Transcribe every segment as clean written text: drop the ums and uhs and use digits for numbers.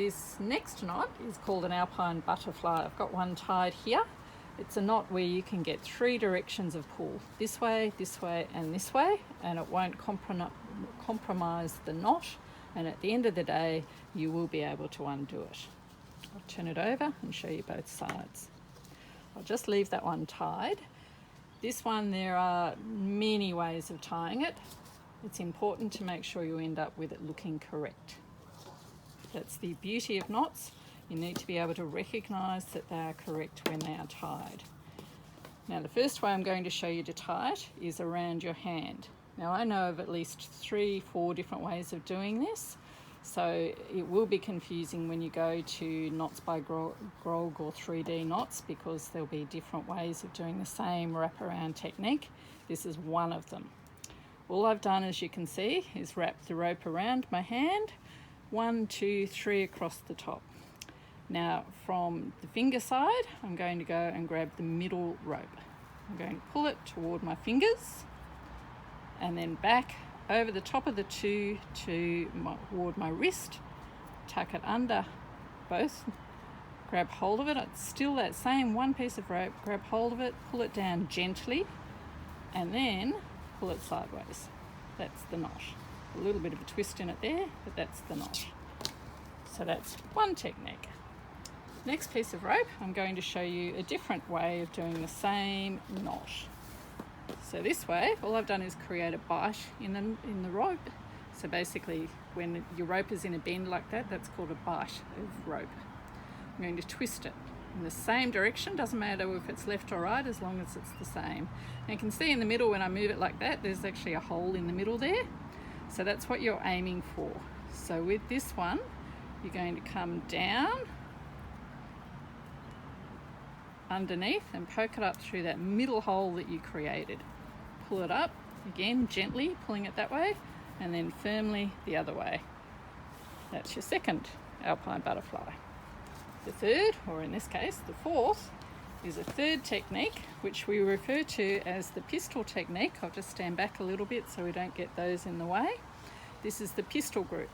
this next knot is called an Alpine butterfly. I've got one tied here. It's a knot where you can get 3 directions of pull, this way, and this way, and it won't compromise the knot, and at the end of the day you will be able to undo it. I'll turn it over and show you both sides. I'll just leave that one tied. This one, there are many ways of tying it. It's important to make sure you end up with it looking correct. That's the beauty of knots. You need to be able to recognise that they are correct when they are tied. Now the first way I'm going to show you to tie it is around your hand. Now I know of at least 3-4 different ways of doing this, so it will be confusing when you go to Knots by Grog or 3D knots, because there'll be different ways of doing the same wraparound technique. This is one of them. All I've done, as you can see, is wrap the rope around my hand, 1, 2, 3 across the top. Now from the finger side, I'm going to go and grab the middle rope. I'm going to pull it toward my fingers and then back over the top of the 2 toward my wrist, tuck it under both, grab hold of it. It's still that same one piece of rope, grab hold of it, pull it down gently, and then pull it sideways. That's the knot. A little bit of a twist in it there, but that's the knot. So that's one technique. Next piece of rope, I'm going to show you a different way of doing the same knot. So this way, all I've done is create a bite in the rope. So basically, when your rope is in a bend like that, that's called a bite of rope. I'm going to twist it in the same direction, doesn't matter if it's left or right, as long as it's the same. And you can see in the middle, when I move it like that, there's actually a hole in the middle there. So that's what you're aiming for. So with this one, you're going to come down underneath and poke it up through that middle hole that you created. Pull it up, again gently pulling it that way, and then firmly the other way. That's your second Alpine butterfly. The third, or in this case the fourth, is a third technique which we refer to as the pistol technique. I'll just stand back a little bit so we don't get those in the way. This is the pistol group.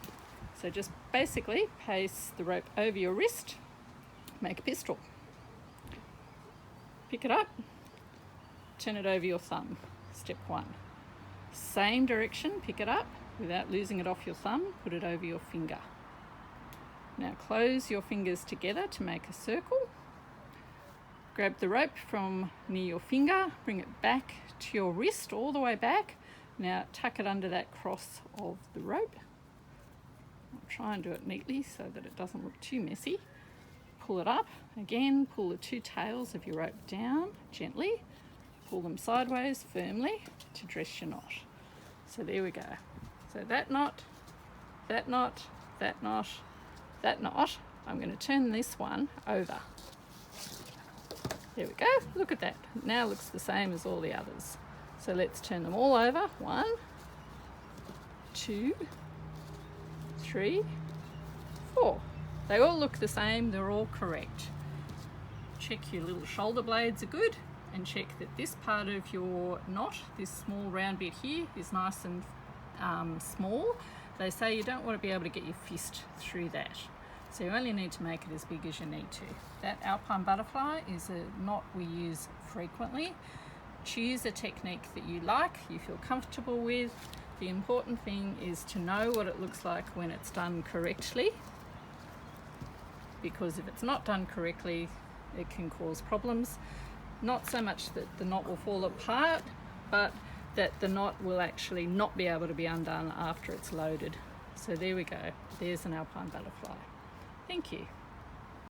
So just basically place the rope over your wrist, make a pistol. Pick it up, turn it over your thumb, step 1. Same direction, pick it up, without losing it off your thumb, put it over your finger. Now close your fingers together to make a circle. Grab the rope from near your finger, bring it back to your wrist, all the way back. Now tuck it under that cross of the rope. I'll try and do it neatly so that it doesn't look too messy. Pull it up, again pull the 2 tails of your rope down gently, pull them sideways firmly to dress your knot. So there we go. So that knot, that knot, that knot, that knot, I'm going to turn this one over. There we go, look at that. It now looks the same as all the others. So let's turn them all over. 1, 2, 3, 4. They all look the same, they're all correct. Check your little shoulder blades are good, and check that this part of your knot, this small round bit here, is nice and small. They say you don't want to be able to get your fist through that. So you only need to make it as big as you need to. That Alpine butterfly is a knot we use frequently. Choose a technique that you like, you feel comfortable with. The important thing is to know what it looks like when it's done correctly, because if it's not done correctly, it can cause problems. Not so much that the knot will fall apart, but that the knot will actually not be able to be undone after it's loaded. So there we go, there's an Alpine butterfly. Thank you.